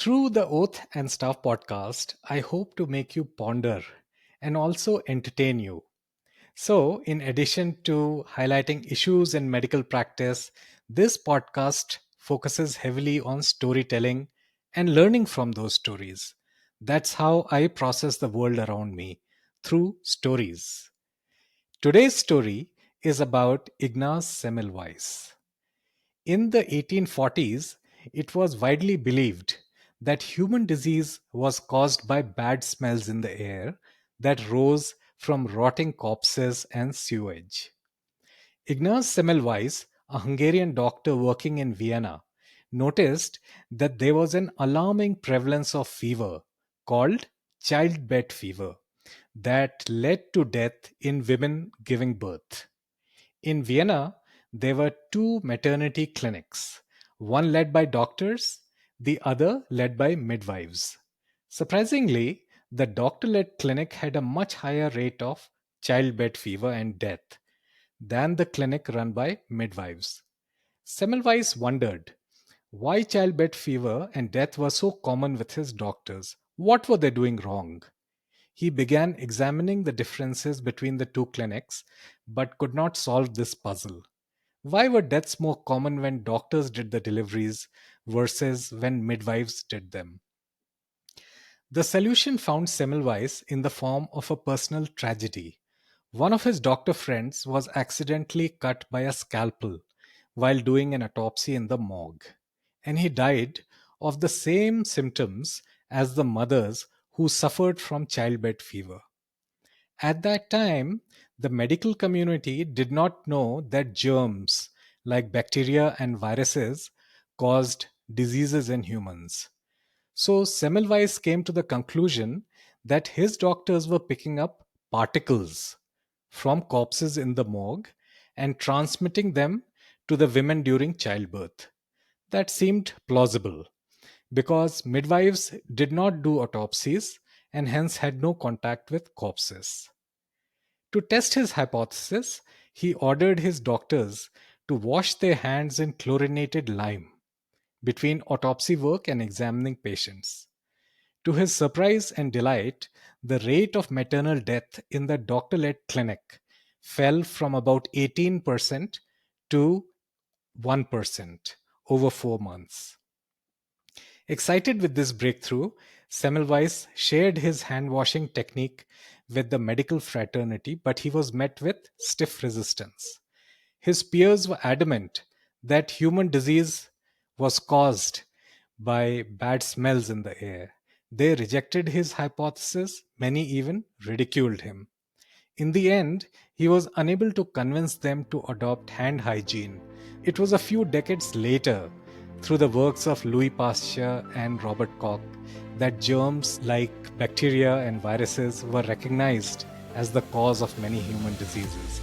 Through the Oath and Stuff podcast, I hope to make you ponder and also entertain you. So, in addition to highlighting issues in medical practice, this podcast focuses heavily on storytelling and learning from those stories. That's how I process the world around me through stories. Today's story is about Ignaz Semmelweis. In the 1840s, it was widely believed that human disease was caused by bad smells in the air that rose from rotting corpses and sewage. Ignaz Semmelweis, a Hungarian doctor working in Vienna, noticed that there was an alarming prevalence of fever called childbed fever that led to death in women giving birth. In Vienna, there were two maternity clinics, one led by doctors, the other led by midwives. Surprisingly, the doctor led clinic had a much higher rate of childbed fever and death than the clinic run by midwives. Semmelweis wondered why childbed fever and death were so common with his doctors. What were they doing wrong? He began examining the differences between the two clinics but could not solve this puzzle. Why were deaths more common when doctors did the deliveries versus when midwives did them? The solution found Semmelweis in the form of a personal tragedy. One of his doctor friends was accidentally cut by a scalpel while doing an autopsy in the morgue, and he died of the same symptoms as the mothers who suffered from childbed fever. At that time, the medical community did not know that germs like bacteria and viruses caused diseases in humans. So Semmelweis came to the conclusion that his doctors were picking up particles from corpses in the morgue and transmitting them to the women during childbirth. That seemed plausible because midwives did not do autopsies and hence had no contact with corpses. To test his hypothesis, he ordered his doctors to wash their hands in chlorinated lime between autopsy work and examining patients. To his surprise and delight, the rate of maternal death in the doctor led clinic fell from about 18% to 1% over 4 months. Excited with this breakthrough, Semmelweis shared his hand washing technique with the medical fraternity, but he was met with stiff resistance. His peers were adamant that human disease was caused by bad smells in the air. They rejected his hypothesis, many even ridiculed him. In the end, he was unable to convince them to adopt hand hygiene. It was a few decades later, through the works of Louis Pasteur and Robert Koch, that germs like bacteria and viruses were recognized as the cause of many human diseases.